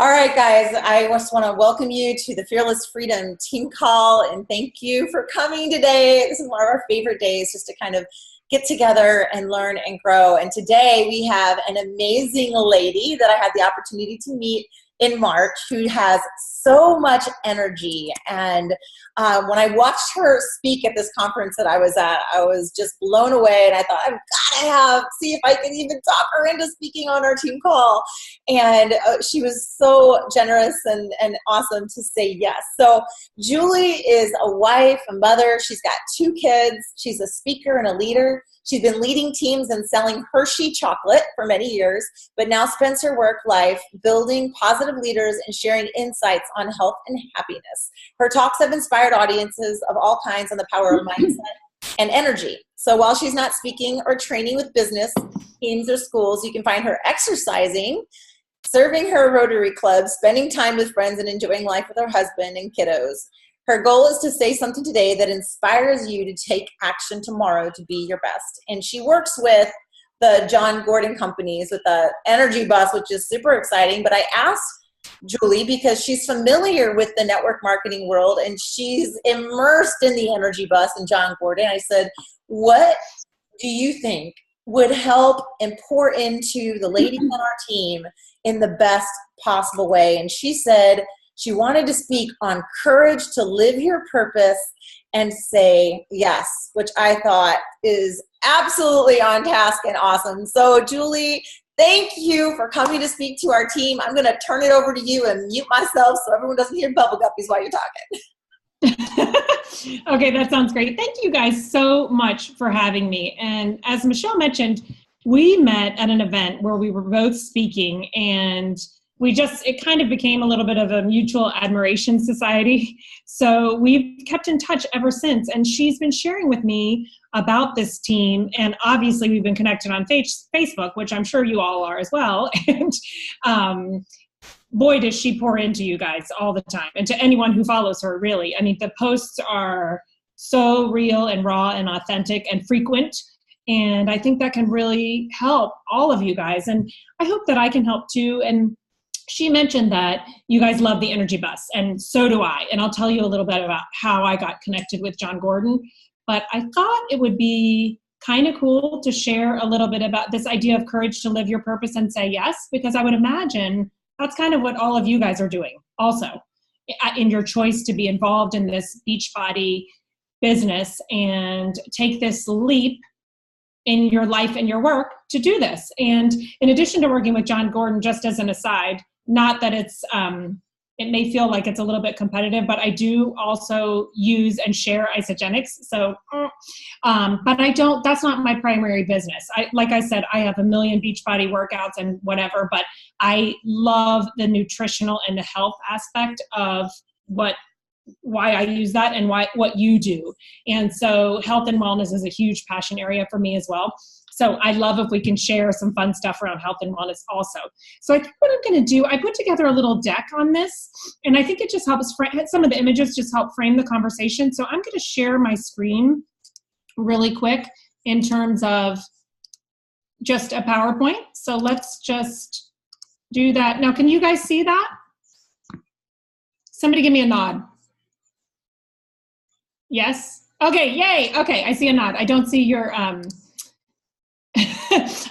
All right, guys, I just want to welcome you to the Fearless Freedom team call and thank you for coming today. This is one of our favorite days just to kind of get together and learn and grow. And today we have an amazing lady that I had the opportunity to meet in March who has so much energy. And when I watched her speak at this conference that I was at, I was just blown away. And I thought, I've got to see if I can even talk her into speaking on our team call. And she was so generous and awesome to say yes. So Julie is a wife, a mother. She's got 2 kids. She's a speaker and a leader. She's been leading teams and selling Hershey chocolate for many years, but now spends her work life building positive leaders and sharing insights on health and happiness. Her talks have inspired audiences of all kinds on the power of mindset and energy. So while she's not speaking or training with business teams or schools, you can find her exercising, serving her Rotary Club, spending time with friends, and enjoying life with her husband and kiddos. Her goal is to say something today that inspires you to take action tomorrow to be your best. And she works with the Jon Gordon companies with the Energy Bus, which is super exciting. But I asked Julie because she's familiar with the network marketing world and she's immersed in the Energy Bus and Jon Gordon. I said, what do you think would help and pour into the ladies on our team in the best possible way? And she said she wanted to speak on courage to live your purpose and say yes, which I thought is absolutely on task and awesome. So Julie, thank you for coming to speak to our team. I'm going to turn it over to you and mute myself so everyone doesn't hear bubble guppies while you're talking. Okay, that sounds great. Thank you guys so much for having me. And as Michelle mentioned, we met at an event where we were both speaking and it kind of became a little bit of a mutual admiration society. So we've kept in touch ever since. And she's been sharing with me about this team. And obviously we've been connected on Facebook, which I'm sure you all are as well. And boy, does she pour into you guys all the time. And to anyone who follows her, really. I mean, the posts are so real and raw and authentic and frequent. And I think that can really help all of you guys. And I hope that I can help too. And she mentioned that you guys love the Energy Bus, and so do I. And I'll tell you a little bit about how I got connected with Jon Gordon. But I thought it would be kind of cool to share a little bit about this idea of courage to live your purpose and say yes, because I would imagine that's kind of what all of you guys are doing also in your choice to be involved in this Beachbody business and take this leap in your life and your work to do this. And in addition to working with Jon Gordon, just as an aside, not that it may feel like it's a little bit competitive, but I do also use and share Isogenics. So, but that's not my primary business. Like I said, I have a million Beachbody workouts and whatever, but I love the nutritional and the health aspect of why I use that and what you do. And so health and wellness is a huge passion area for me as well. So I love if we can share some fun stuff around health and wellness also. So I think what I'm going to do, I put together a little deck on this, and I think it just helps some of the images just help frame the conversation. So I'm going to share my screen really quick in terms of just a PowerPoint. So let's just do that. Now, can you guys see that? Somebody give me a nod. Yes? Okay, yay. Okay, I see a nod. I don't see your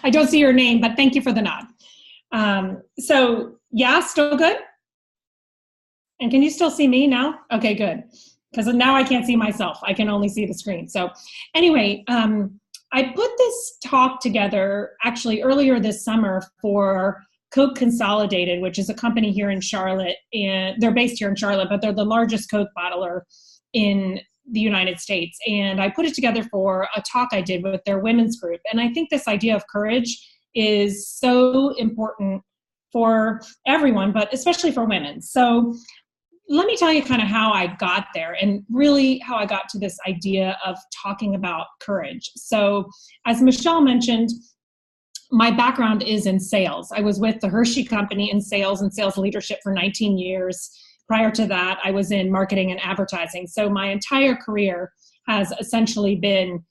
I don't see your name, but thank you for the nod. So yeah, still good? And can you still see me now? Okay, good. Because now I can't see myself. I can only see the screen. So anyway, I put this talk together actually earlier this summer for Coke Consolidated, which is a company here in Charlotte. And they're based here in Charlotte, but they're the largest Coke bottler in the United States. And I put it together for a talk I did with their women's group. And I think this idea of courage is so important for everyone, but especially for women. So let me tell you kind of how I got there and really how I got to this idea of talking about courage. So as Michelle mentioned, my background is in sales. I was with the Hershey company in sales and sales leadership for 19 years. Prior to that, I was in marketing and advertising. So my entire career has essentially been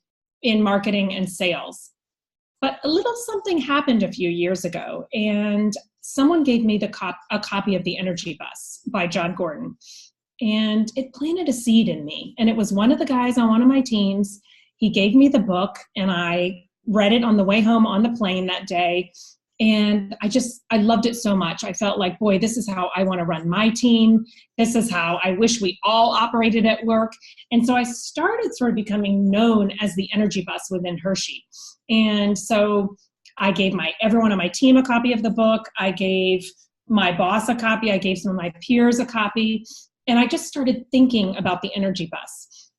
in marketing and sales. But a little something happened a few years ago, and someone gave me a copy of The Energy Bus by Jon Gordon. And it planted a seed in me. And it was one of the guys on one of my teams. He gave me the book, and I read it on the way home on the plane that day. And I loved it so much. I felt like, boy, this is how I want to run my team. This is how I wish we all operated at work. And so I started sort of becoming known as the Energy Bus within Hershey. And so I gave everyone on my team a copy of the book. I gave my boss a copy. I gave some of my peers a copy. And I just started thinking about the Energy Bus.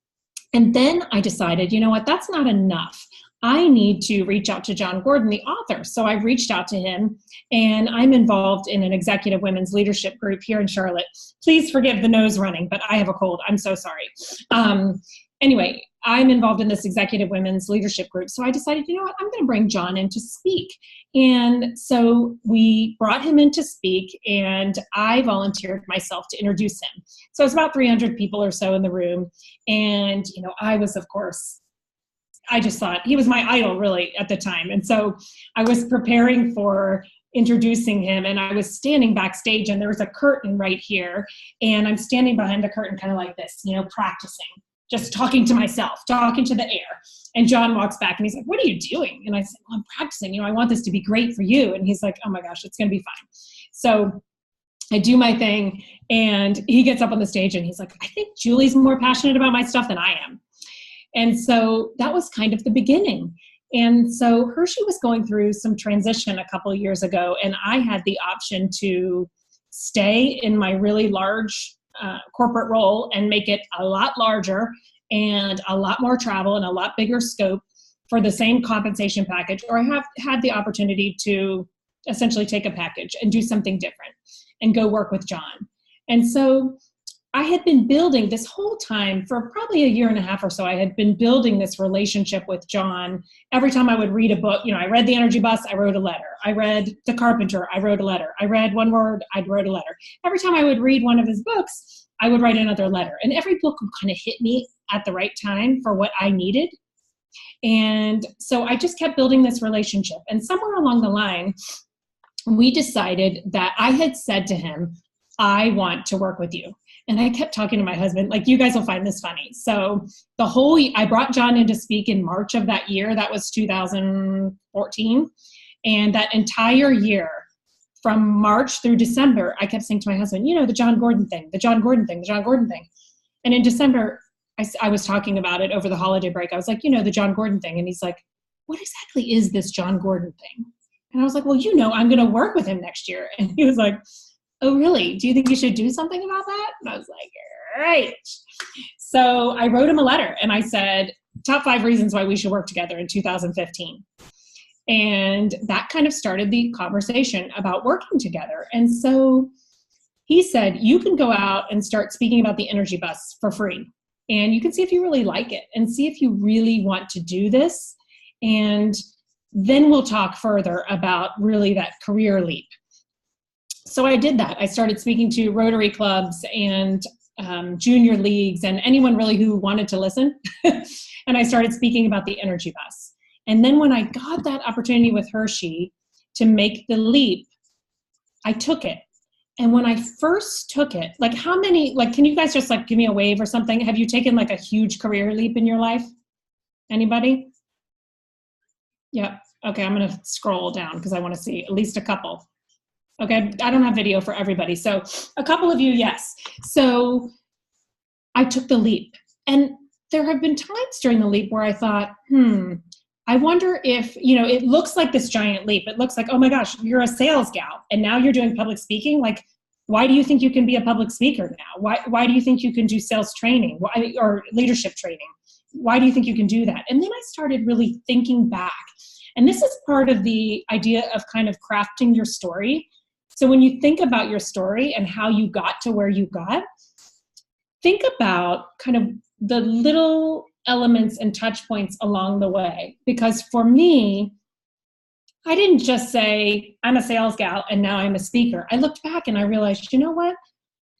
And then I decided, you know what, that's not enough. I need to reach out to Jon Gordon, the author. So I reached out to him, and I'm involved in an executive women's leadership group here in Charlotte. Please forgive the nose running, but I have a cold. I'm so sorry. Anyway, I'm involved in this executive women's leadership group. So I decided, you know what, I'm going to bring Jon in to speak. And so we brought him in to speak, and I volunteered myself to introduce him. So it was about 300 people or so in the room. And, you know, I was, of course, I just thought he was my idol really at the time. And so I was preparing for introducing him, and I was standing backstage, and there was a curtain right here. And I'm standing behind the curtain kind of like this, you know, practicing, just talking to myself, talking to the air. And Jon walks back and he's like, what are you doing? And I said, well, I'm practicing, you know, I want this to be great for you. And he's like, oh my gosh, it's going to be fine. So I do my thing, and he gets up on the stage and he's like, I think Julie's more passionate about my stuff than I am. And so that was kind of the beginning. And so Hershey was going through some transition a couple of years ago, and I had the option to stay in my really large corporate role and make it a lot larger and a lot more travel and a lot bigger scope for the same compensation package, or I have had the opportunity to essentially take a package and do something different and go work with Jon. And so I had been building this whole time for probably a year and a half or so. I had been building this relationship with Jon. Every time I would read a book, you know, I read The Energy Bus, I wrote a letter. I read The Carpenter, I wrote a letter. I read one word, I wrote a letter. Every time I would read one of his books, I would write another letter. And every book would kind of hit me at the right time for what I needed. And so I just kept building this relationship. And somewhere along the line, we decided that I had said to him, I want to work with you. And I kept talking to my husband, like, you guys will find this funny. So I brought Jon in to speak in March of that year. That was 2014. And that entire year, from March through December, I kept saying to my husband, you know, the Jon Gordon thing, the Jon Gordon thing, the Jon Gordon thing. And in December, I was talking about it over the holiday break. I was like, you know, the Jon Gordon thing. And he's like, what exactly is this Jon Gordon thing? And I was like, well, you know, I'm going to work with him next year. And he was like, oh, really? Do you think you should do something about that? And I was like, right. So I wrote him a letter, and I said, top 5 reasons why we should work together in 2015. And that kind of started the conversation about working together. And so he said, you can go out and start speaking about the Energy Bus for free. And you can see if you really like it and see if you really want to do this. And then we'll talk further about really that career leap. So I did that. I started speaking to Rotary clubs and junior leagues and anyone really who wanted to listen. And I started speaking about the Energy Bus. And then when I got that opportunity with Hershey to make the leap, I took it. And when I first took it, like can you guys just like give me a wave or something? Have you taken like a huge career leap in your life? Anybody? Yeah. Okay. I'm going to scroll down because I want to see at least a couple. Okay. I don't have video for everybody. So a couple of you, yes. So I took the leap, and there have been times during the leap where I thought, I wonder if, you know, it looks like this giant leap. It looks like, oh my gosh, you're a sales gal and now you're doing public speaking. Like, why do you think you can be a public speaker now? Why do you think you can do sales training or leadership training? Why do you think you can do that? And then I started really thinking back. And this is part of the idea of kind of crafting your story. So when you think about your story and how you got to where you got, think about kind of the little elements and touch points along the way. Because for me, I didn't just say, I'm a sales gal and now I'm a speaker. I looked back and I realized, you know what?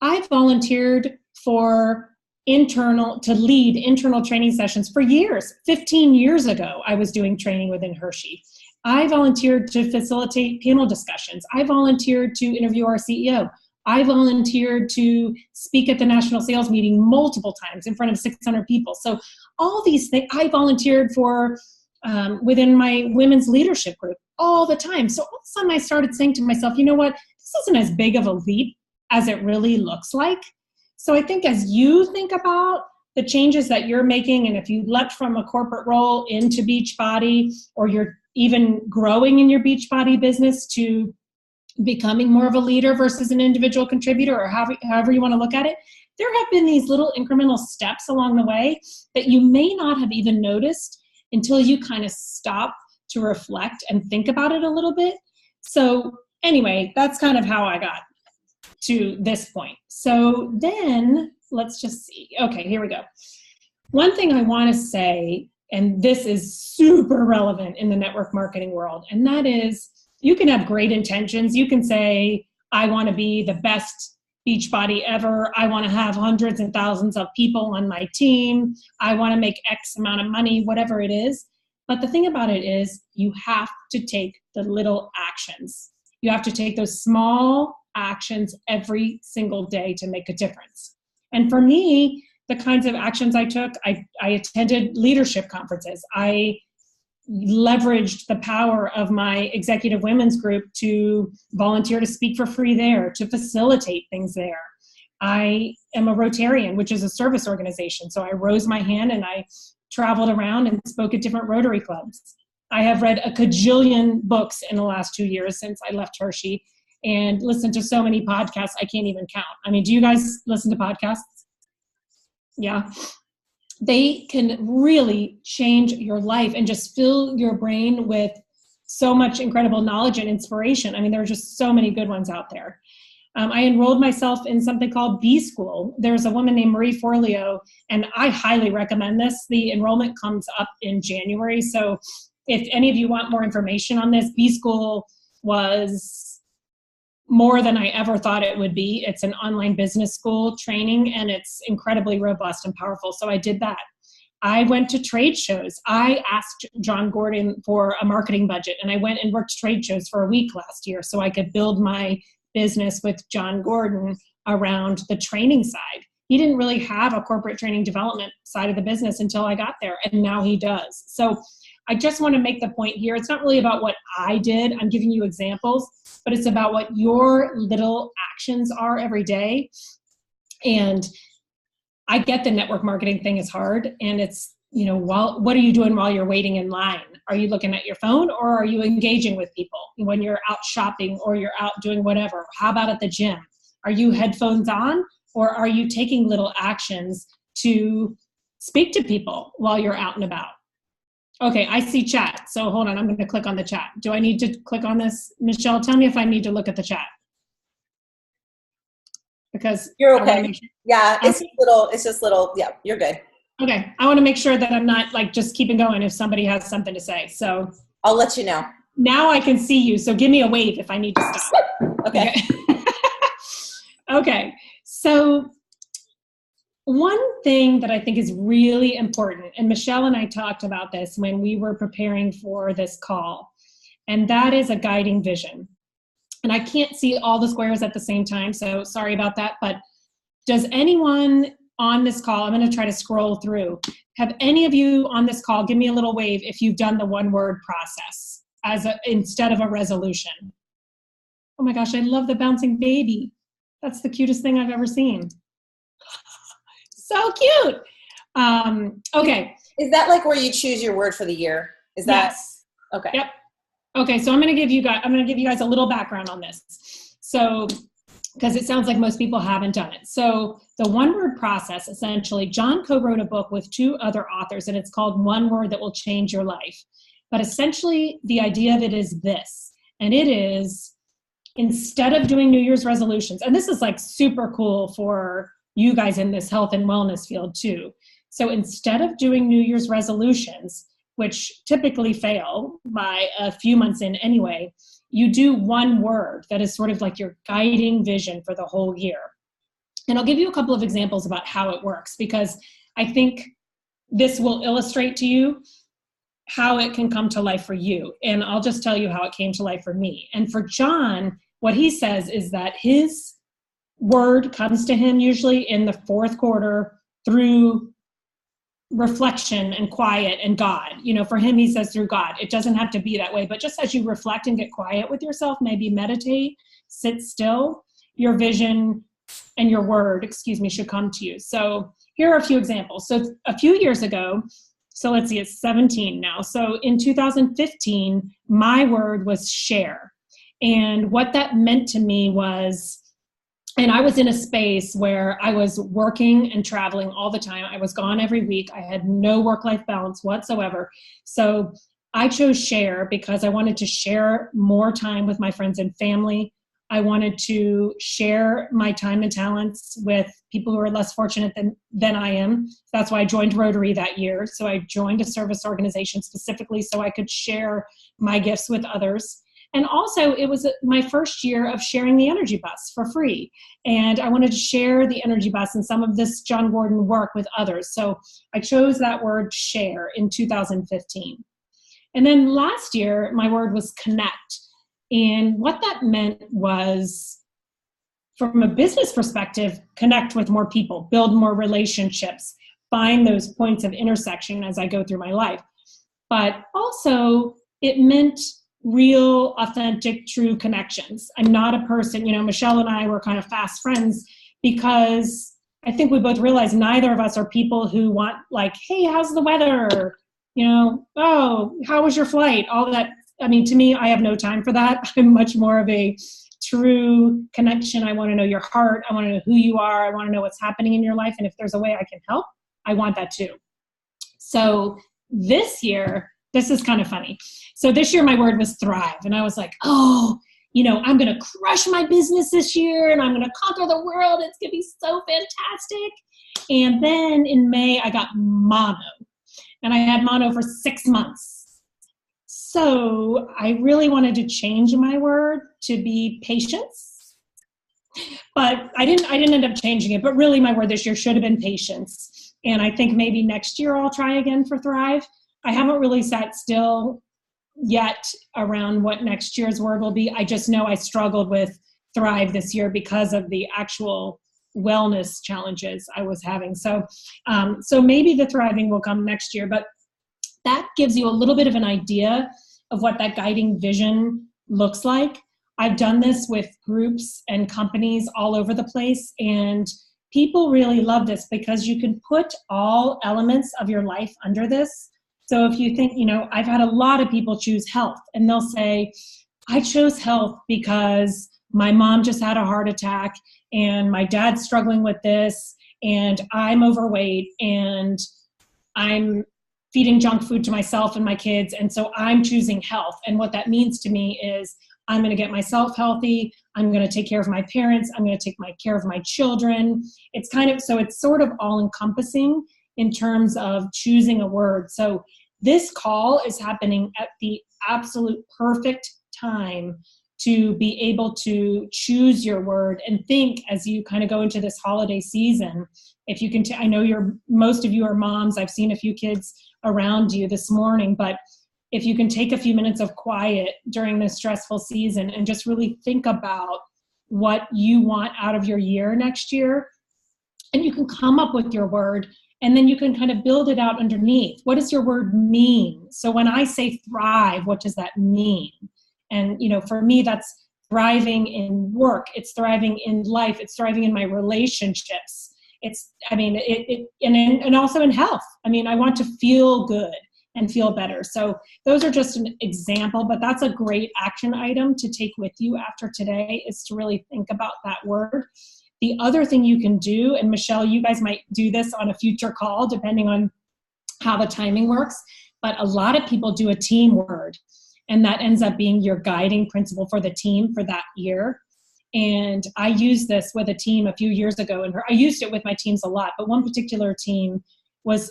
I volunteered to lead internal training sessions for years. 15 years ago, I was doing training within Hershey. I volunteered to facilitate panel discussions. I volunteered to interview our CEO. I volunteered to speak at the national sales meeting multiple times in front of 600 people. So all these things, I volunteered for within my women's leadership group all the time. So all of a sudden I started saying to myself, you know what, this isn't as big of a leap as it really looks like. So I think as you think about the changes that you're making, and if you leapt from a corporate role into Beachbody, or you're even growing in your Beachbody business to becoming more of a leader versus an individual contributor, or however you want to look at it, there have been these little incremental steps along the way that you may not have even noticed until you kind of stop to reflect and think about it a little bit. So anyway, that's kind of how I got to this point. So then let's just see. Okay, here we go. One thing I want to say, and this is super relevant in the network marketing world, and that is you can have great intentions. You can say, I want to be the best Beachbody ever. I want to have hundreds and thousands of people on my team. I want to make X amount of money, whatever it is. But the thing about it is you have to take the little actions. You have to take those small actions every single day to make a difference. And for me, the kinds of actions I took, I attended leadership conferences. I leveraged the power of my executive women's group to volunteer to speak for free there, to facilitate things there. I am a Rotarian, which is a service organization. So I rose my hand and I traveled around and spoke at different Rotary clubs. I have read a cajillion books in the last 2 years since I left Hershey, and listened to so many podcasts I can't even count. I mean, do you guys listen to podcasts? Yeah. They can really change your life and just fill your brain with so much incredible knowledge and inspiration. I mean, there are just so many good ones out there. I enrolled myself in something called B School. There's a woman named Marie Forleo, and I highly recommend this. The enrollment comes up in January. So if any of you want more information on this, B School was more than I ever thought it would be. It's an online business school training, and it's incredibly robust and powerful. So I did that. I went to trade shows. I asked Jon Gordon for a marketing budget, and I went and worked trade shows for a week last year so I could build my business with Jon Gordon around the training side. He didn't really have a corporate training development side of the business until I got there, and now he does. So I just want to make the point here. It's not really about what I did. I'm giving you examples, but it's about what your little actions are every day. And I get the network marketing thing is hard. And it's, you know, what are you doing while you're waiting in line? Are you looking at your phone, or are you engaging with people when you're out shopping or you're out doing whatever? How about at the gym? Are you headphones on, or are you taking little actions to speak to people while you're out and about? Okay, I see chat. So hold on, I'm going to click on the chat. Do I need to click on this? Michelle, tell me if I need to look at the chat. Because you're okay. Yeah, it's just little, yeah, you're good. Okay, I want to make sure that I'm not like just keeping going if somebody has something to say. So I'll let you know. Now I can see you, so give me a wave if I need to stop. Okay. Okay, so one thing that I think is really important, and Michelle and I talked about this when we were preparing for this call, and that is a guiding vision. And I can't see all the squares at the same time, so sorry about that, but does anyone on this call, I'm going to try to scroll through, have any of you on this call, give me a little wave if you've done the one-word process instead of a resolution? Oh my gosh, I love the bouncing baby. That's the cutest thing I've ever seen. So cute. Okay. Is that like where you choose your word for the year? Is that? Yes. Okay. Yep. Okay. So I'm going to give you guys a little background on this. So, because it sounds like most people haven't done it. So the one word process, essentially, Jon co-wrote a book with 2 other authors, and it's called One Word That Will Change Your Life. But essentially the idea of it is this, and it is, instead of doing New Year's resolutions, and this is like super cool for you guys in this health and wellness field too. So instead of doing New Year's resolutions, which typically fail by a few months in anyway, you do one word that is sort of like your guiding vision for the whole year. And I'll give you a couple of examples about how it works, because I think this will illustrate to you how it can come to life for you. And I'll just tell you how it came to life for me. And for Jon, what he says is that his word comes to him usually in the fourth quarter through reflection and quiet and God. For him, he says through God. It doesn't have to be that way, but just as you reflect and get quiet with yourself, maybe meditate, sit still, your vision and your word, should come to you. So here are a few examples. So a few years ago, so let's see, it's 17 now. So in 2015, my word was share. And what that meant to me was, and I was in a space where I was working and traveling all the time. I was gone every week. I had no work-life balance whatsoever. So I chose share because I wanted to share more time with my friends and family. I wanted to share my time and talents with people who are less fortunate than I am. That's why I joined Rotary that year. So I joined a service organization specifically so I could share my gifts with others. And also, it was my first year of sharing the Energy Bus for free. And I wanted to share the Energy Bus and some of this Jon Gordon work with others. So I chose that word share in 2015. And then last year, my word was connect. And what that meant was, from a business perspective, connect with more people, build more relationships, find those points of intersection as I go through my life. But also, it meant real, authentic, true connections. I'm not a person, Michelle and I were kind of fast friends because I think we both realized neither of us are people who want hey, how's the weather? Oh, how was your flight? All that. I mean, to me, I have no time for that. I'm much more of a true connection. I want to know your heart. I want to know who you are. I want to know what's happening in your life. And if there's a way I can help, I want that too. So this year, this is kind of funny. So this year my word was thrive. And I was like, I'm going to crush my business this year and I'm going to conquer the world. It's going to be so fantastic. And then in May, I got mono. And I had mono for 6 months. So I really wanted to change my word to be patience. But I didn't end up changing it. But really my word this year should have been patience. And I think maybe next year I'll try again for thrive. I haven't really sat still yet around what next year's word will be. I just know I struggled with thrive this year because of the actual wellness challenges I was having. So maybe the thriving will come next year, but that gives you a little bit of an idea of what that guiding vision looks like. I've done this with groups and companies all over the place, and people really love this because you can put all elements of your life under this. So if you think, I've had a lot of people choose health and they'll say, I chose health because my mom just had a heart attack and my dad's struggling with this and I'm overweight and I'm feeding junk food to myself and my kids. And so I'm choosing health. And what that means to me is I'm going to get myself healthy. I'm going to take care of my parents. I'm going to take care of my children. It's sort of all encompassing in terms of choosing a word. So this call is happening at the absolute perfect time to be able to choose your word and think as you kind of go into this holiday season. If you can, I know most of you are moms. I've seen a few kids around you this morning, but if you can take a few minutes of quiet during this stressful season and just really think about what you want out of your year next year, and you can come up with your word, and then you can kind of build it out underneath. What does your word mean? So when I say thrive, what does that mean? And, for me, that's thriving in work. It's thriving in life. It's thriving in my relationships. And also in health. I want to feel good and feel better. So those are just an example, but that's a great action item to take with you after today, is to really think about that word. The other thing you can do, and Michelle, you guys might do this on a future call, depending on how the timing works, but a lot of people do a team word, and that ends up being your guiding principle for the team for that year. And I used this with a team a few years ago, and I used it with my teams a lot, but one particular team was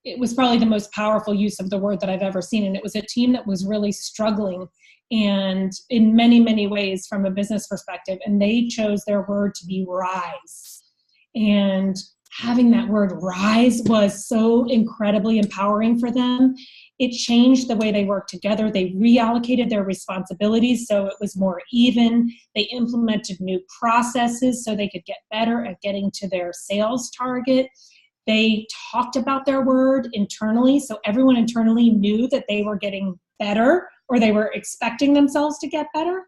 it was probably the most powerful use of the word that I've ever seen. And it was a team that was really struggling, and in many, many ways from a business perspective. And they chose their word to be rise. And having that word rise was so incredibly empowering for them. It changed the way they worked together. They reallocated their responsibilities so it was more even. They implemented new processes so they could get better at getting to their sales target. They talked about their word internally, so everyone internally knew that they were getting better or they were expecting themselves to get better.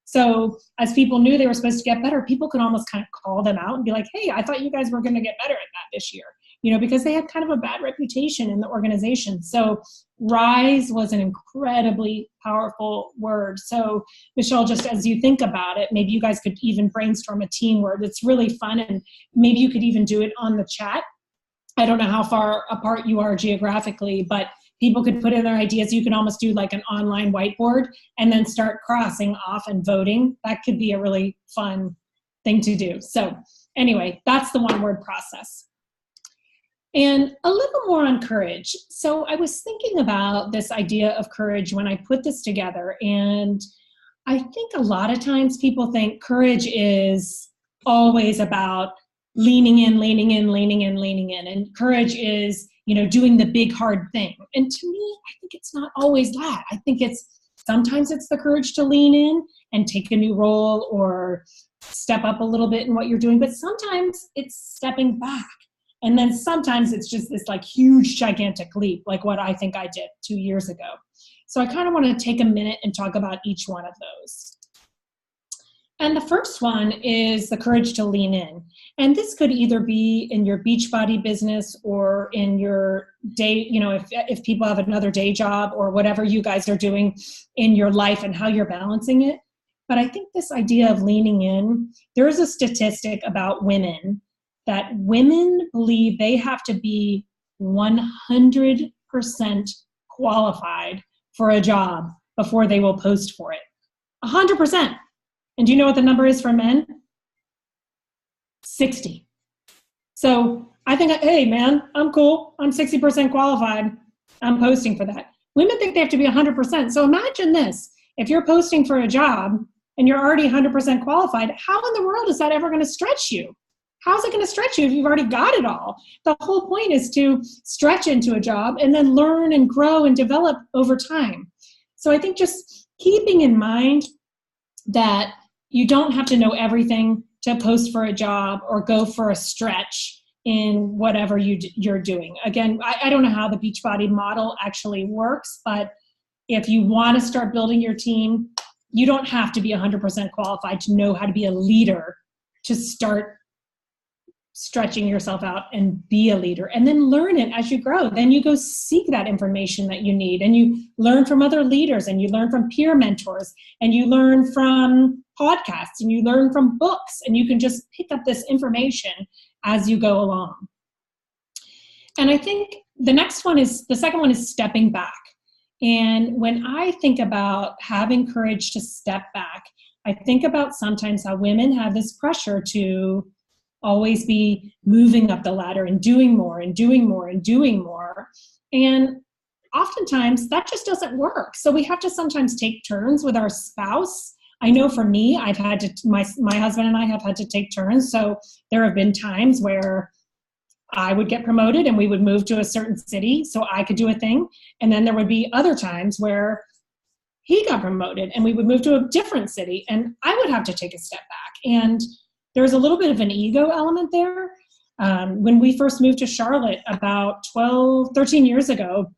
So as people knew they were supposed to get better, people could almost kind of call them out and be like, hey, I thought you guys were going to get better at that this year, because they had kind of a bad reputation in the organization. So rise was an incredibly powerful word. So Michelle, just as you think about it, maybe you guys could even brainstorm a team word. It's really fun, and maybe you could even do it on the chat. I don't know how far apart you are geographically, but people could put in their ideas. You can almost do like an online whiteboard and then start crossing off and voting. That could be a really fun thing to do. So anyway, that's the one word process. And a little more on courage. So I was thinking about this idea of courage when I put this together. And I think a lot of times people think courage is always about leaning in. And courage is, doing the big hard thing. And to me, I think it's not always that. I think sometimes it's the courage to lean in and take a new role or step up a little bit in what you're doing. But sometimes it's stepping back. And then sometimes it's just this like huge, gigantic leap, like what I think I did 2 years ago. So I kind of want to take a minute and talk about each one of those. And the first one is the courage to lean in. And this could either be in your Beachbody business or in your day, if people have another day job or whatever you guys are doing in your life and how you're balancing it. But I think this idea of leaning in, there is a statistic about women that women believe they have to be 100% qualified for a job before they will post for it. 100%. And do you know what the number is for men? 60. So I think, hey man, I'm cool. I'm 60% qualified. I'm posting for that. Women think they have to be 100%. So imagine this. If you're posting for a job and you're already 100% qualified, how in the world is that ever going to stretch you? How's it going to stretch you if you've already got it all? The whole point is to stretch into a job and then learn and grow and develop over time. So I think just keeping in mind that you don't have to know everything to post for a job or go for a stretch in whatever you're doing. Again, I don't know how the Beachbody model actually works, but if you want to start building your team, you don't have to be 100% qualified to know how to be a leader to start stretching yourself out and be a leader, and then learn it as you grow. Then you go seek that information that you need, and you learn from other leaders, and you learn from peer mentors, and you learn from podcasts, and you learn from books, and you can just pick up this information as you go along. And I think the second one is stepping back. And when I think about having courage to step back, I think about sometimes how women have this pressure to always be moving up the ladder and doing more and doing more and doing more. And oftentimes that just doesn't work. So we have to sometimes take turns with our spouse. I know for me, I've had to, my husband and I have had to take turns. So there have been times where I would get promoted and we would move to a certain city so I could do a thing. And then there would be other times where he got promoted and we would move to a different city and I would have to take a step back. And there's a little bit of an ego element there. When we first moved to Charlotte about 13 years ago,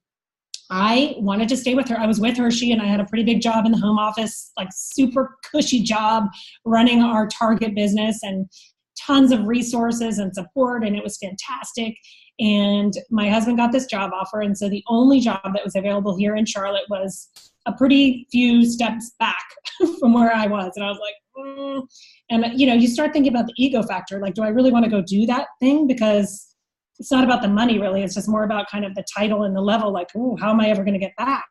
I wanted to stay with her. I was with Hershey and I had a pretty big job in the home office, like super cushy job running our Target business and tons of resources and support, and it was fantastic. And my husband got this job offer, and so the only job that was available here in Charlotte was a pretty few steps back from where I was. And I was like, And you start thinking about the ego factor. Like, do I really want to go do that thing? Because it's not about the money, really. It's just more about kind of the title and the level. Like, how am I ever going to get back?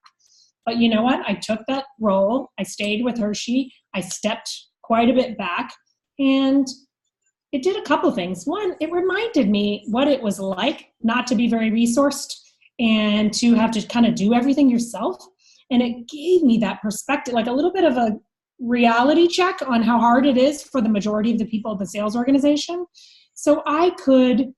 But you know what? I took that role. I stayed with Hershey. I stepped quite a bit back, and it did a couple things. One, it reminded me what it was like not to be very resourced and to have to kind of do everything yourself. And it gave me that perspective, like a little bit of a reality check on how hard it is for the majority of the people at the sales organization. So I could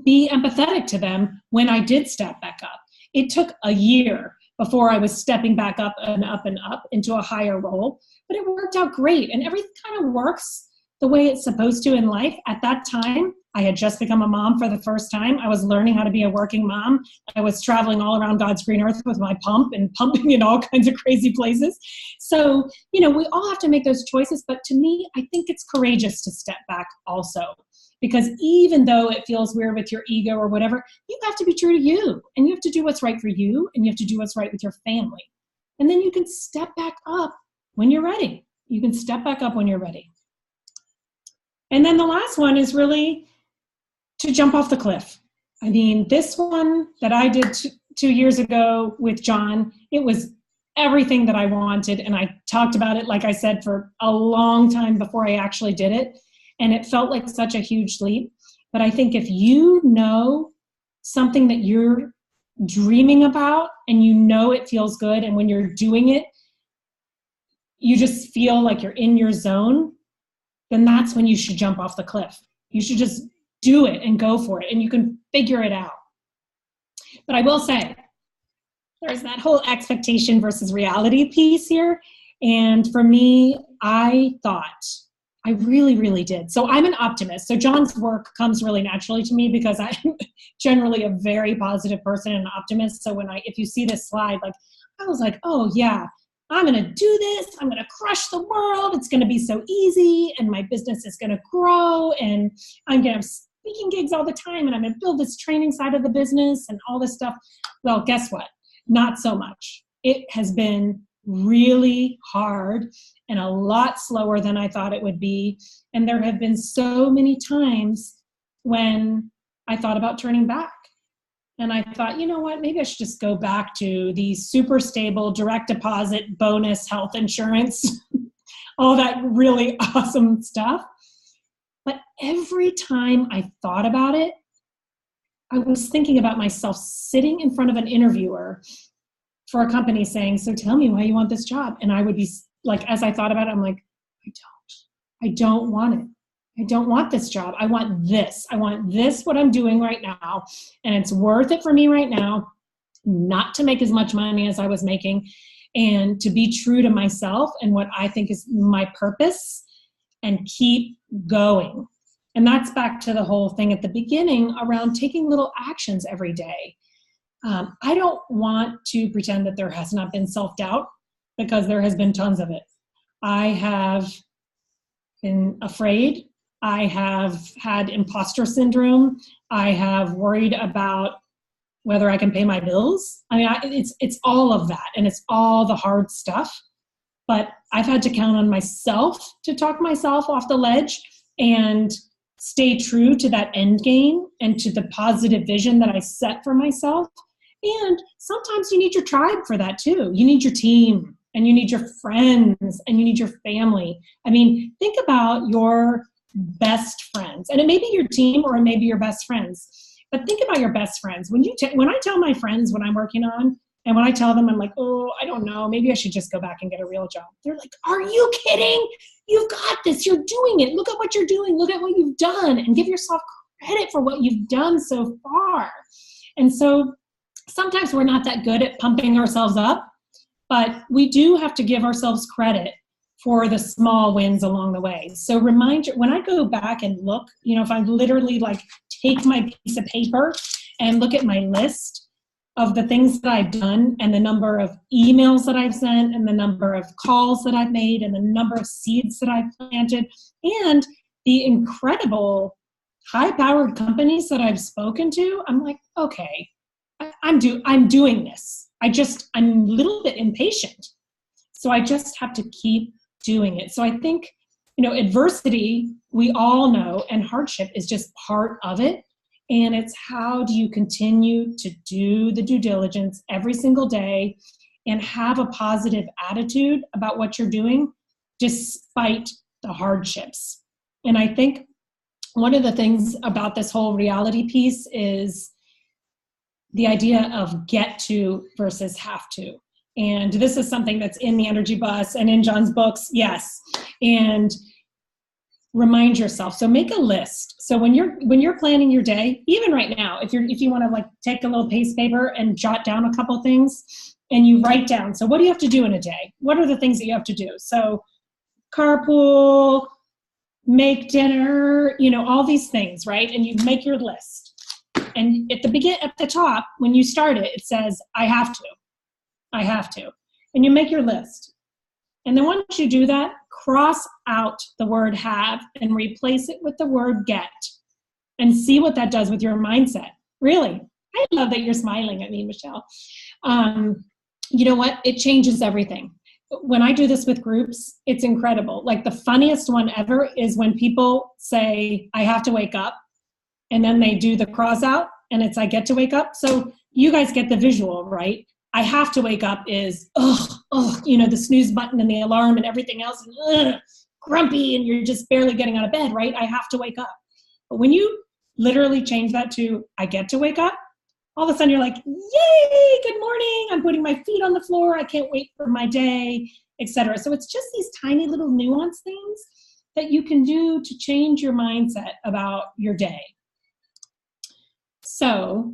be empathetic to them when I did step back up. It took a year before I was stepping back up and up and up into a higher role, but it worked out great. And everything kind of works the way it's supposed to in life. At that time, I had just become a mom for the first time. I was learning how to be a working mom. I was traveling all around God's green earth with my pump and pumping in all kinds of crazy places. So, we all have to make those choices. But to me, I think it's courageous to step back also. Because even though it feels weird with your ego or whatever, you have to be true to you. And you have to do what's right for you. And you have to do what's right with your family. And then you can step back up when you're ready. You can step back up when you're ready. And then the last one is really to jump off the cliff. I mean, this one that I did 2 years ago with Jon, it was everything that I wanted. And I talked about it, like I said, for a long time before I actually did it. And it felt like such a huge leap. But I think if you know something that you're dreaming about and it feels good, and when you're doing it, you just feel like you're in your zone, then that's when you should jump off the cliff. You should just do it and go for it, and you can figure it out. But I will say, there's that whole expectation versus reality piece here. And for me, I really, really did. So I'm an optimist. So Jon's work comes really naturally to me because I'm generally a very positive person and an optimist. So if you see this slide, I was like, oh yeah, I'm going to do this. I'm going to crush the world. It's going to be so easy. And my business is going to grow. And I'm going to have speaking gigs all the time. And I'm going to build this training side of the business and all this stuff. Well, guess what? Not so much. It has been really hard and a lot slower than I thought it would be. And there have been so many times when I thought about turning back. And I thought, you know what, maybe I should just go back to the super stable direct deposit bonus health insurance, all that really awesome stuff. But every time I thought about it, I was thinking about myself sitting in front of an interviewer for a company saying, so tell me why you want this job. And I would be like, as I thought about it, I'm like, I don't want it. I don't want this job. I want this. I want this, what I'm doing right now. And it's worth it for me right now, not to make as much money as I was making, and to be true to myself and what I think is my purpose and keep going. And that's back to the whole thing at the beginning around taking little actions every day. I don't want to pretend that there has not been self-doubt, because there has been tons of it. I have been afraid. I have had imposter syndrome. I have worried about whether I can pay my bills. I mean, it's all of that, and it's all the hard stuff. But I've had to count on myself to talk myself off the ledge and stay true to that end game and to the positive vision that I set for myself. And sometimes you need your tribe for that too. You need your team, and you need your friends, and you need your family. I mean, think about your best friends, and it may be your team or it may be your best friends, but think about your best friends. When I tell my friends what I'm working on, and when I tell them, I'm like, oh, I don't know, maybe I should just go back and get a real job. They're like, are you kidding? You've got this. You're doing it. Look at what you're doing. Look at what you've done, and give yourself credit for what you've done so far. And so sometimes we're not that good at pumping ourselves up, but we do have to give ourselves credit for the small wins along the way. So when I go back and look, if I literally take my piece of paper and look at my list of the things that I've done, and the number of emails that I've sent, and the number of calls that I've made, and the number of seeds that I've planted, and the incredible high-powered companies that I've spoken to, I'm like, okay, I'm doing this. I'm a little bit impatient. So I just have to keep doing it. So I think, adversity, we all know, and hardship is just part of it. And it's how do you continue to do the due diligence every single day and have a positive attitude about what you're doing despite the hardships. And I think one of the things about this whole reality piece is the idea of get to versus have to. And this is something that's in the Energy Bus and in Jon's books, yes. And remind yourself. So make a list. So when you're planning your day, even right now, if you want to like take a little paste paper and jot down a couple things and you write down, so what do you have to do in a day? What are the things that you have to do? So carpool, make dinner, all these things, right? And you make your list. And at the top, when you start it, it says, I have to. And you make your list. And then once you do that, cross out the word have and replace it with the word get and see what that does with your mindset. Really. I love that you're smiling at me, Michelle. You know what? It changes everything. When I do this with groups, it's incredible. Like the funniest one ever is when people say, I have to wake up, and then they do the cross out and it's, I get to wake up. So you guys get the visual, right? I have to wake up is, the snooze button and the alarm and everything else, and grumpy, and you're just barely getting out of bed, right? I have to wake up. But when you literally change that to, I get to wake up, all of a sudden you're like, yay, good morning. I'm putting my feet on the floor. I can't wait for my day, etc. So it's just these tiny little nuanced things that you can do to change your mindset about your day. So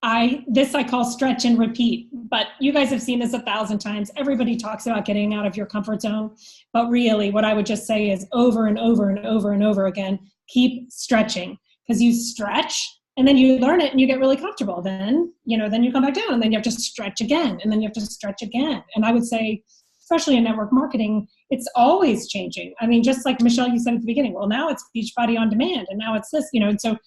I call stretch and repeat, but you guys have seen this 1,000 times. Everybody talks about getting out of your comfort zone, but really what I would just say is over and over and over and over again, keep stretching, because you stretch and then you learn it and you get really comfortable. Then you come back down and then you have to stretch again and then you have to stretch again. And I would say, especially in network marketing, it's always changing. I mean, just like Michelle, you said at the beginning, well, now it's Beachbody on demand and now it's this, and so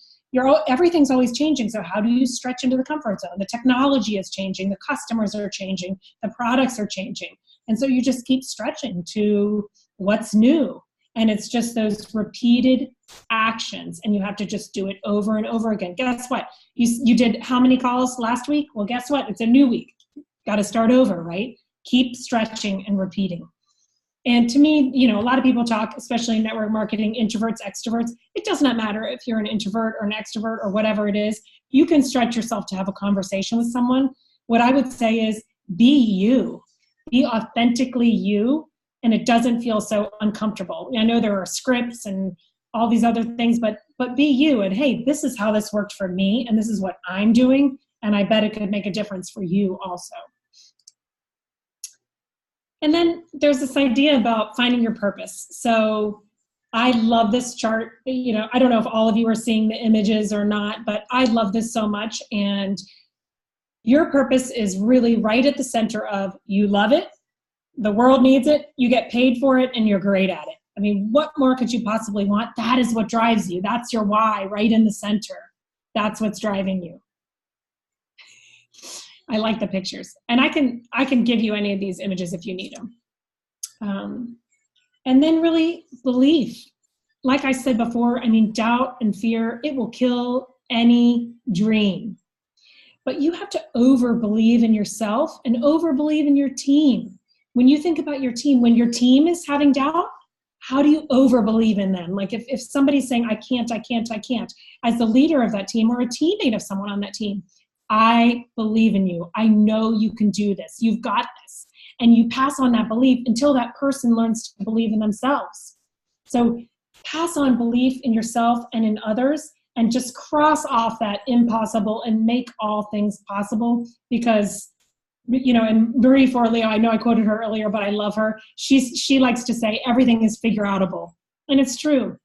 everything's always changing. So how do you stretch into the comfort zone? The technology is changing. The customers are changing. The products are changing. And so you just keep stretching to what's new. And it's just those repeated actions. And you have to just do it over and over again. Guess what? You did how many calls last week? Well, guess what? It's a new week. Got to start over, right? Keep stretching and repeating. And to me, a lot of people talk, especially in network marketing, introverts, extroverts. It does not matter if you're an introvert or an extrovert or whatever it is. You can stretch yourself to have a conversation with someone. What I would say is be you. Be authentically you, and it doesn't feel so uncomfortable. I know there are scripts and all these other things, but be you. And hey, this is how this worked for me, and this is what I'm doing, and I bet it could make a difference for you also. And then there's this idea about finding your purpose. So I love this chart. I don't know if all of you are seeing the images or not, but I love this so much. And your purpose is really right at the center of you love it, the world needs it, you get paid for it, and you're great at it. I mean, what more could you possibly want? That is what drives you. That's your why right in the center. That's what's driving you. I like the pictures, and I can give you any of these images if you need them. And then really belief. Like I said before, doubt and fear, it will kill any dream. But you have to over-believe in yourself and over-believe in your team. When you think about your team, when your team is having doubt, how do you over-believe in them? Like if somebody's saying, I can't, as the leader of that team or a teammate of someone on that team, I believe in you. I know you can do this. You've got this. And you pass on that belief until that person learns to believe in themselves. So pass on belief in yourself and in others, and just cross off that impossible and make all things possible. Because, and Marie Forleo, I know I quoted her earlier, but I love her. She likes to say everything is figure outable. And it's true.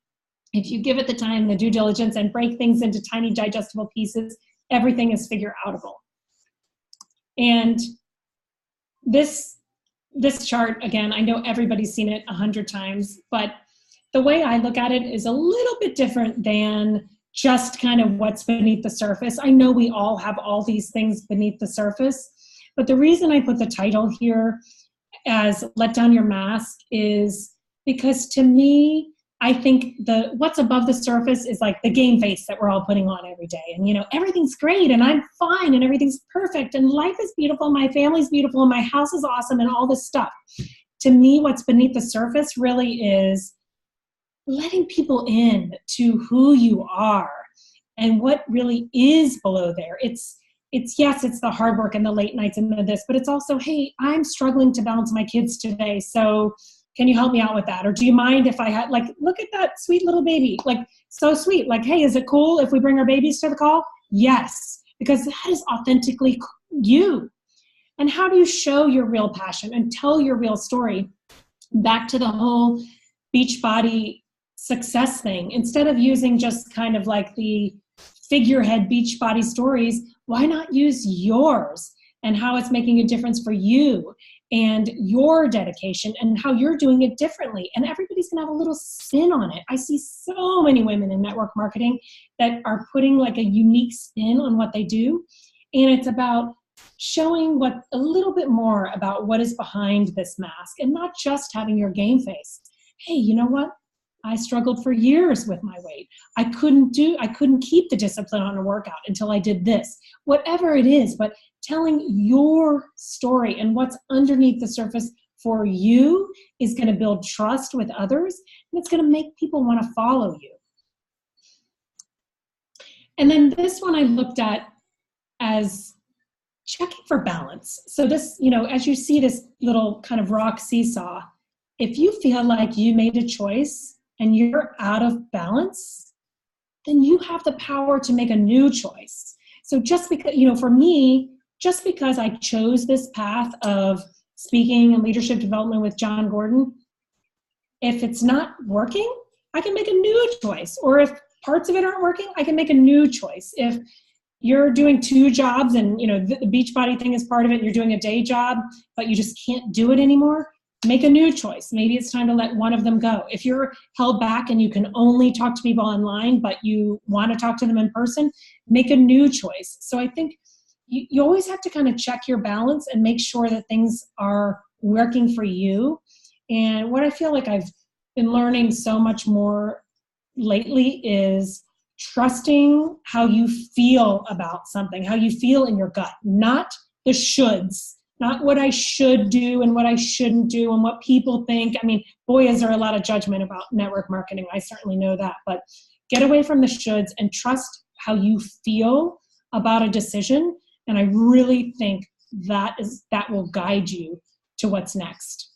If you give it the time, the due diligence, and break things into tiny digestible pieces, everything is figure outable. And this chart, again, I know everybody's seen it 100 times, but the way I look at it is a little bit different than just kind of what's beneath the surface. I know we all have all these things beneath the surface, but the reason I put the title here as Let Down Your Mask is because to me, I think what's above the surface is like the game face that we're all putting on every day. And, everything's great and I'm fine and everything's perfect and life is beautiful, my family's beautiful, and my house is awesome and all this stuff. To me, what's beneath the surface really is letting people in to who you are and what really is below there. It's the hard work and the late nights and this, but it's also, hey, I'm struggling to balance my kids today. So can you help me out with that? Or do you mind if I had, like, look at that sweet little baby, like, so sweet. Like, hey, is it cool if we bring our babies to the call? Yes, because that is authentically you. And how do you show your real passion and tell your real story? Back to the whole Beachbody success thing. Instead of using just kind of like the figurehead Beachbody stories, why not use yours and how it's making a difference for you and your dedication and how you're doing it differently? And everybody's gonna have a little spin on it. I see so many women in network marketing that are putting like a unique spin on what they do. And it's about showing what a little bit more about what is behind this mask and not just having your game face. Hey, you know what? I struggled for years with my weight. I couldn't keep the discipline on a workout until I did this. Whatever it is, but telling your story and what's underneath the surface for you is going to build trust with others, and it's going to make people want to follow you. And then this one I looked at as checking for balance. So this, as you see this little kind of rock seesaw, if you feel like you made a choice and you're out of balance, then you have the power to make a new choice. So just because, for me, just because I chose this path of speaking and leadership development with Jon Gordon, if it's not working, I can make a new choice. Or if parts of it aren't working, I can make a new choice. If you're doing 2 jobs and the Beachbody thing is part of it, and you're doing a day job, but you just can't do it anymore, make a new choice. Maybe it's time to let one of them go. If you're held back and you can only talk to people online, but you want to talk to them in person, make a new choice. So I think you always have to kind of check your balance and make sure that things are working for you. And what I feel like I've been learning so much more lately is trusting how you feel about something, how you feel in your gut, not the shoulds, not what I should do and what I shouldn't do and what people think. I mean, boy, is there a lot of judgment about network marketing. I certainly know that, but get away from the shoulds and trust how you feel about a decision. And I really think that will guide you to what's next.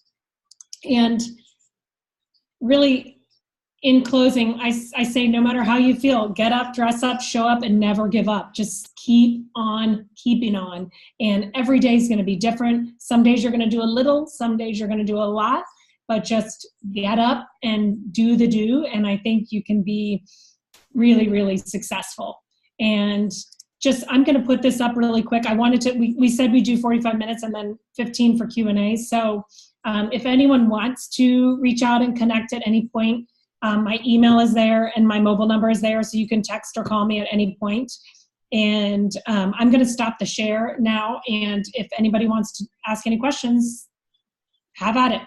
And really, in closing, I say, no matter how you feel, get up, dress up, show up, and never give up. Just keep on keeping on. And every day is going to be different. Some days you're going to do a little, some days you're going to do a lot, but just get up and do the do. And I think you can be really, really successful. And I'm going to put this up really quick. We said we do 45 minutes and then 15 for Q&A. So if anyone wants to reach out and connect at any point, my email is there and my mobile number is there, so you can text or call me at any point. And I'm going to stop the share now. And if anybody wants to ask any questions, have at it.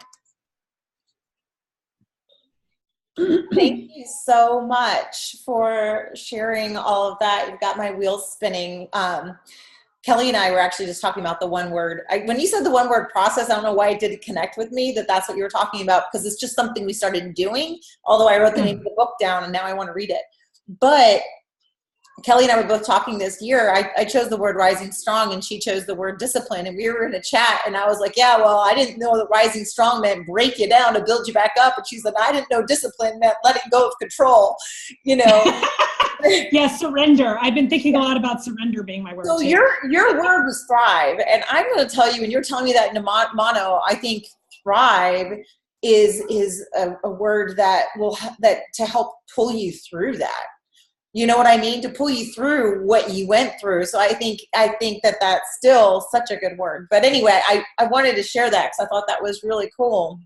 Thank you so much for sharing all of that. You've got my wheels spinning. Kelly and I were actually just talking about the one word. When you said the one word process, I don't know why it didn't connect with me that's what you were talking about, because it's just something we started doing, although I wrote the name of the book down and now I want to read it. But Kelly and I were both talking this year. I chose the word rising strong and she chose the word discipline, and we were in a chat and I was like, yeah, well, I didn't know that rising strong meant break you down to build you back up. And she's like, I didn't know discipline meant letting go of control, Yeah, surrender. I've been thinking a lot about surrender being my word. So too. your word was thrive. And I'm going to tell you, and you're telling me that in mono, I think thrive is a word that to help pull you through that. You know what I mean? To pull you through what you went through. So I think that that's still such a good word. But anyway, I wanted to share that because I thought that was really cool.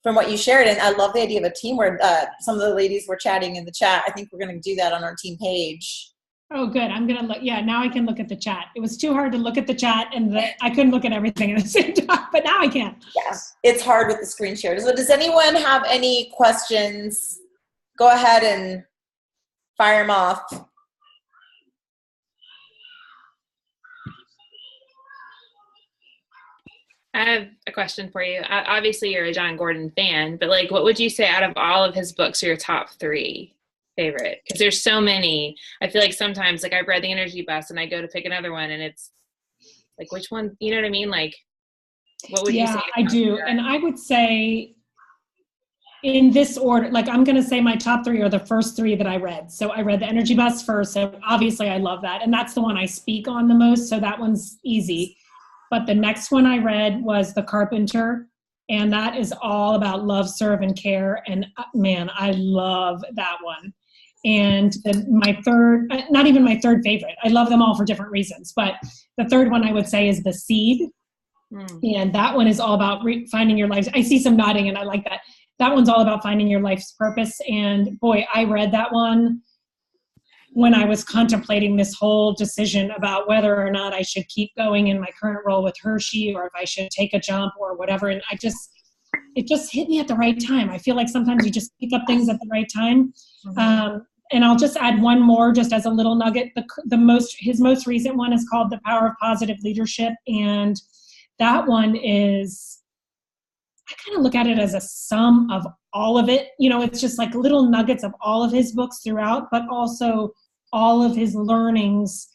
From what you shared, and I love the idea of a team where some of the ladies were chatting in the chat. I think we're going to do that on our team page. Oh, good. I'm going to look. Yeah, now I can look at the chat. It was too hard to look at the chat, and I couldn't look at everything at the same time, but now I can. Yeah, it's hard with the screen share. So does anyone have any questions? Go ahead and fire them off. I have a question for you. Obviously, you're a Jon Gordon fan, but what would you say out of all of his books are your top 3 favorite? Because there's so many. I feel like sometimes, I've read The Energy Bus, and I go to pick another one, and it's which one? You know what I mean? What would you say? I do. And I would say in this order, like I'm going to say my top 3 are the first 3 that I read. So I read The Energy Bus first. So obviously I love that. And that's the one I speak on the most. So that one's easy. But the next one I read was The Carpenter. And that is all about love, serve, and care. And man, I love that one. And my third, not even my third favorite. I love them all for different reasons. But the third one I would say is The Seed. And that one is all about finding your life. I see some nodding and I like that. That one's all about finding your life's purpose. And boy, I read that one when I was contemplating this whole decision about whether or not I should keep going in my current role with Hershey or if I should take a jump or whatever. And it just hit me at the right time. I feel like sometimes you just pick up things at the right time. And I'll just add one more just as a little nugget. His most recent one is called The Power of Positive Leadership. And that one is, I kind of look at it as a sum of all of it. You know, it's just like little nuggets of all of his books throughout, but also all of his learnings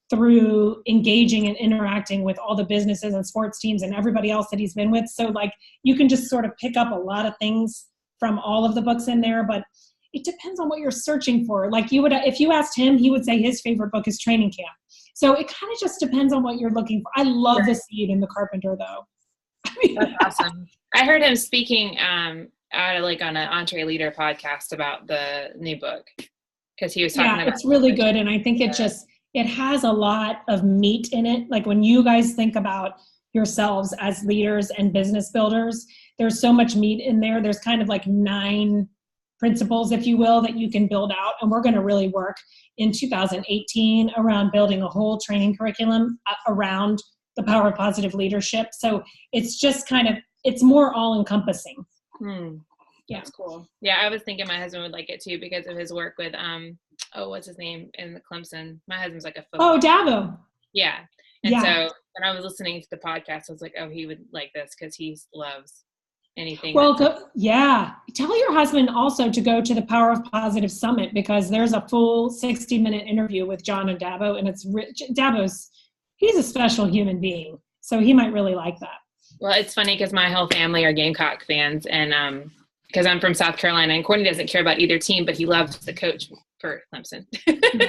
through engaging and interacting with all the businesses and sports teams and everybody else that he's been with. So like you can just sort of pick up a lot of things from all of the books in there, but it depends on what you're searching for. Like if you asked him, he would say his favorite book is Training Camp. So it kind of just depends on what you're looking for. I love The Seed and The Carpenter though. That's awesome. I heard him speaking on an Entre Leader podcast about the new book because he was talking about it's really good. And I think it has a lot of meat in it. Like when you guys think about yourselves as leaders and business builders, there's so much meat in there. There's kind of like 9 principles, if you will, that you can build out. And we're going to really work in 2018 around building a whole training curriculum around the power of positive leadership. So it's just it's more all encompassing. Yeah, that's cool. Yeah, I was thinking my husband would like it too because of his work with what's his name in the Clemson. My husband's like a football. Oh, Dabo. Yeah. And so when I was listening to the podcast, I was like, oh, he would like this because he loves anything. Well, Tell your husband also to go to the Power of Positive Summit because there's a full 60-minute interview with Jon and Dabo, and it's he's a special human being, so he might really like that. Well, it's funny because my whole family are Gamecock fans, and because I'm from South Carolina, and Courtney doesn't care about either team, but he loves the coach for Clemson.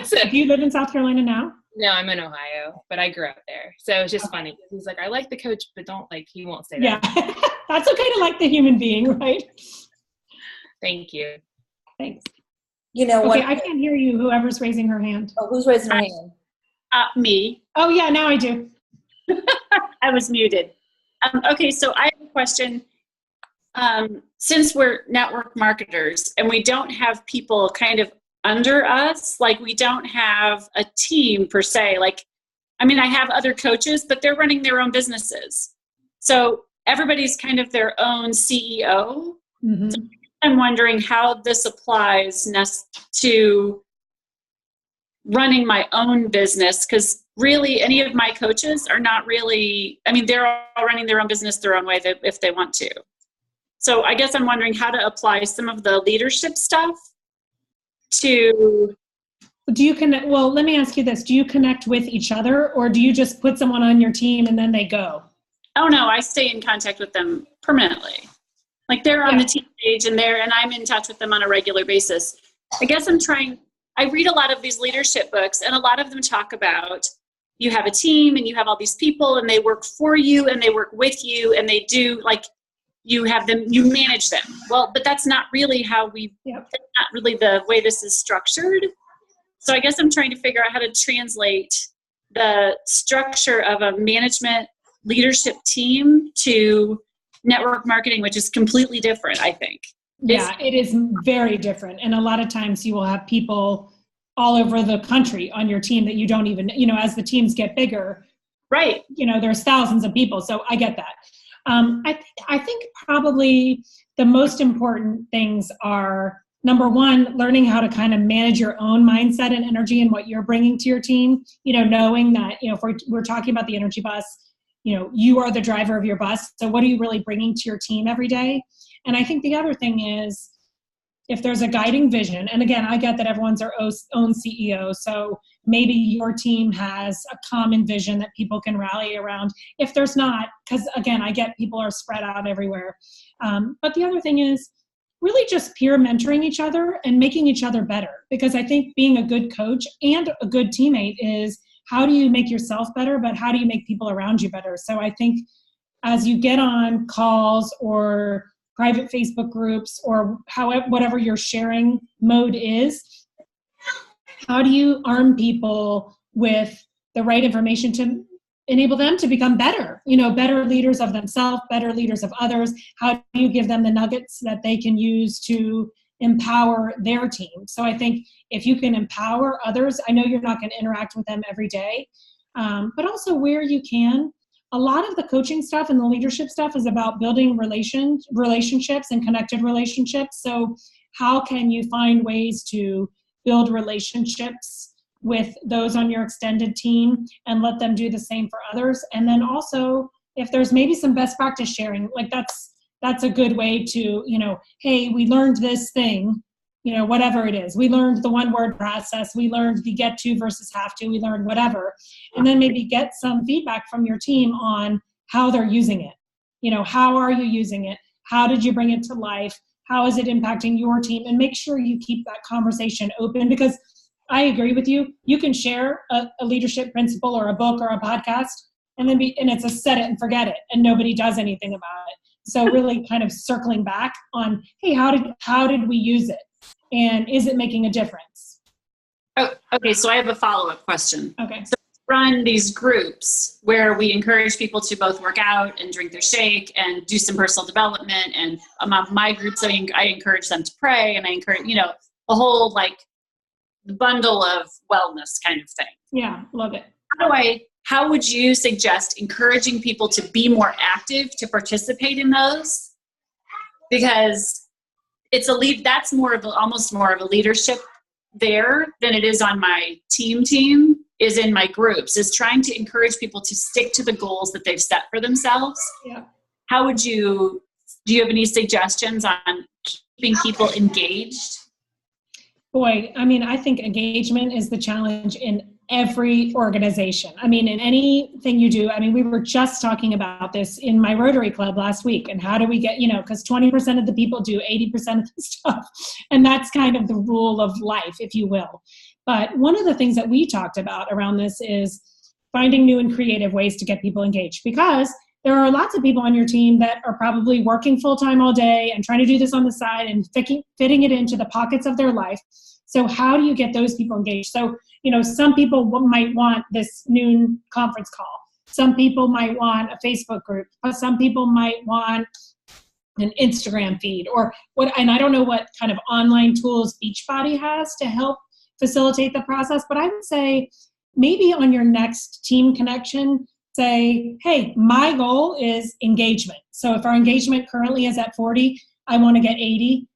So, do you live in South Carolina now? No, I'm in Ohio, but I grew up there. So it's just funny. He's like, I like the coach, but he won't say that. Yeah, that's okay to like the human being, right? Thank you. Thanks. Okay, I can't hear you, whoever's raising her hand. Oh, who's raising her hand? Me. Oh, yeah, now I do. I was muted. Okay, so I have a question. Since we're network marketers and we don't have people kind of under us, like we don't have a team per se, I have other coaches, but they're running their own businesses. So everybody's kind of their own CEO. Mm-hmm. So I'm wondering how this applies to running my own business, because really any of my coaches are not really, they're all running their own business their own way if they want to. So I guess I'm wondering how to apply some of the leadership stuff to... Do you connect? Well, let me ask you this. Do you connect with each other, or do you just put someone on your team and then they go? Oh, no, I stay in contact with them permanently. They're on the team page and I'm in touch with them on a regular basis. I guess I read a lot of these leadership books, and a lot of them talk about you have a team and you have all these people and they work for you and they work with you and they do you have them, you manage them. Well, but that's not really that's not really the way this is structured. So I guess I'm trying to figure out how to translate the structure of a management leadership team to network marketing, which is completely different, I think. Yeah, it is very different. And a lot of times you will have people all over the country on your team that you don't even, as the teams get bigger, right? There's thousands of people. So I get that. I think probably the most important things are, number one, learning how to kind of manage your own mindset and energy and what you're bringing to your team, knowing that, if we're talking about the energy bus, you are the driver of your bus. So what are you really bringing to your team every day? And I think the other thing is if there's a guiding vision, and again, I get that everyone's their own CEO, so maybe your team has a common vision that people can rally around. If there's not, because again, I get people are spread out everywhere. But the other thing is really just peer mentoring each other and making each other better. Because I think being a good coach and a good teammate is, how do you make yourself better, but how do you make people around you better? So I think as you get on calls or private Facebook groups or however, whatever your sharing mode is, how do you arm people with the right information to enable them to become better, better leaders of themselves, better leaders of others? How do you give them the nuggets that they can use to empower their team? So I think if you can empower others, I know you're not going to interact with them every day, but also where you can. A lot of the coaching stuff and the leadership stuff is about building relationships and connected relationships. So how can you find ways to build relationships with those on your extended team and let them do the same for others? And then also, if there's maybe some best practice sharing, like that's a good way to, hey, we learned this thing, whatever it is. We learned the one word process. We learned the get to versus have to. We learned whatever. And then maybe get some feedback from your team on how they're using it. How are you using it? How did you bring it to life? How is it impacting your team? And make sure you keep that conversation open, because I agree with you. You can share a leadership principle or a book or a podcast and then it's a set it and forget it and nobody does anything about it. So really kind of circling back on, hey, how did we use it? And is it making a difference? Oh, okay, so I have a follow-up question. Okay. So we run these groups where we encourage people to both work out and drink their shake and do some personal development. And among my groups, I encourage them to pray, and I encourage, a whole bundle of wellness kind of thing. Yeah, love it. How would you suggest encouraging people to be more active, to participate in those? Because that's almost more of a leadership there than it is on my team is in my groups, is trying to encourage people to stick to the goals that they've set for themselves. Yeah. Do you have any suggestions on keeping people engaged? Boy, I think engagement is the challenge in every organization. In anything you do. We were just talking about this in my Rotary Club last week, and how do we get, because 20% of the people do 80% of the stuff. And that's kind of the rule of life, if you will. But one of the things that we talked about around this is finding new and creative ways to get people engaged, because there are lots of people on your team that are probably working full-time all day and trying to do this on the side and fitting it into the pockets of their life. So how do you get those people engaged? So, some people might want this noon conference call. Some people might want a Facebook group. Some people might want an Instagram feed and I don't know what kind of online tools Beachbody has to help facilitate the process, but I would say maybe on your next team connection, say, hey, my goal is engagement. So if our engagement currently is at 40, I want to get 80.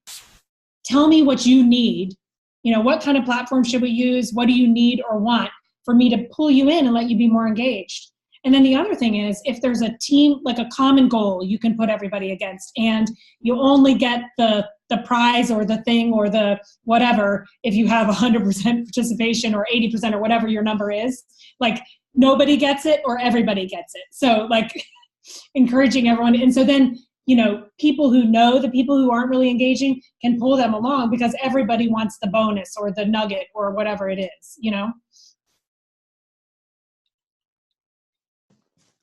Tell me what you need. What kind of platform should we use? What do you need or want for me to pull you in and let you be more engaged? And then the other thing is, if there's a team, like a common goal you can put everybody against, and you only get the prize or the thing or the whatever if you have 100% participation or 80% or whatever your number is, nobody gets it or everybody gets it. So encouraging everyone. And so then, people who know the people who aren't really engaging can pull them along, because everybody wants the bonus or the nugget or whatever it is,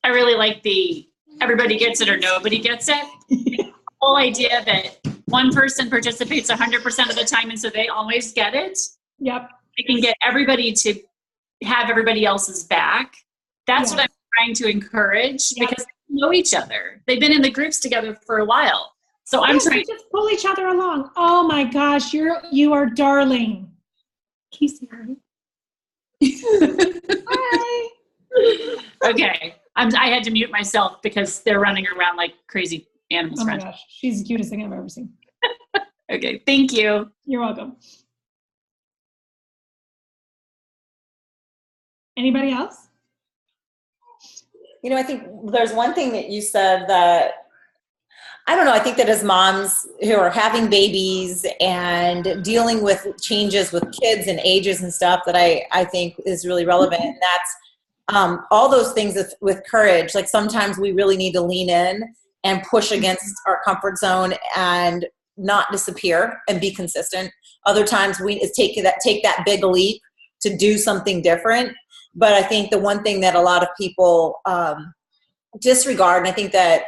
I really like the everybody gets it or nobody gets it. The whole idea that one person participates 100% of the time, and so they always get it. Yep. They can get everybody to have everybody else's back. That's what I'm trying to encourage, because they know each other. They've been in the groups together for a while. So I'm trying to just pull each other along. Oh my gosh, you are darling. Casey, hi. Okay. I had to mute myself because they're running around like crazy animals. Oh my gosh, she's the cutest thing I've ever seen. Okay, thank you. You're welcome. Anybody else? I think there's one thing that you said that I don't know. I think that as moms who are having babies and dealing with changes with kids and ages and stuff, that I think is really relevant. And that's all those things with courage. Like sometimes we really need to lean in and push against our comfort zone and not disappear and be consistent. Other times we take that big leap to do something different. But I think the one thing that a lot of people disregard, and I think that,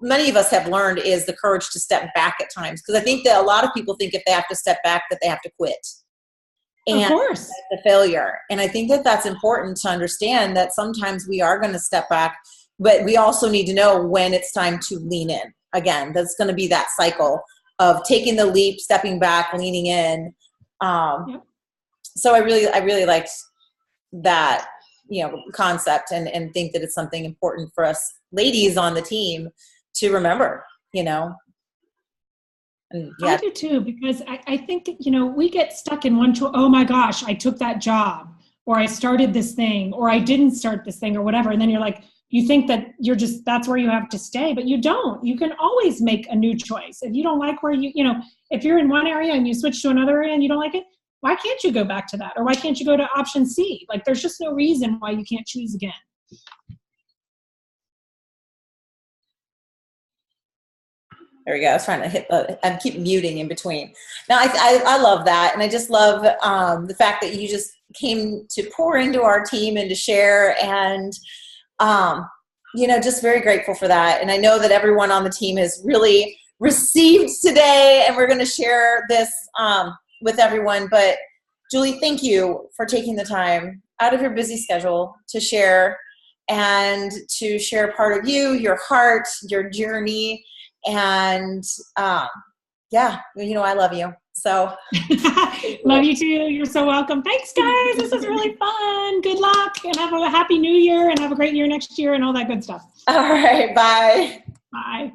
many of us have learned, is the courage to step back at times. Because I think that a lot of people think if they have to step back that they have to quit. And of course. The failure. And I think that that's important to understand, that sometimes we are going to step back, but we also need to know when it's time to lean in. Again, that's going to be that cycle of taking the leap, stepping back, leaning in. Yep. So I really liked that, concept, and think that it's something important for us ladies on the team to remember, And, yeah. I do too, because I think that, we get stuck in one, oh my gosh, I took that job, or I started this thing, or I didn't start this thing, or whatever. And then you're like, you think that that's where you have to stay, but you don't. You can always make a new choice. If you don't like where if you're in one area and you switch to another area and you don't like it, why can't you go back to that? Or why can't you go to option C? Like, there's just no reason why you can't choose again. There we go. I was trying to hit I keep muting in between. Now, I love that. And I just love the fact that you just came to pour into our team and to share, and, just very grateful for that. And I know that everyone on the team has really received today, and we're going to share this with everyone. But Julie, thank you for taking the time out of your busy schedule to share, and to share part of you, your heart, your journey. And I love you. So love you too. You're so welcome. Thanks, guys. This is really fun. Good luck, and have a happy new year, and have a great year next year, and all that good stuff. All right. Bye. Bye.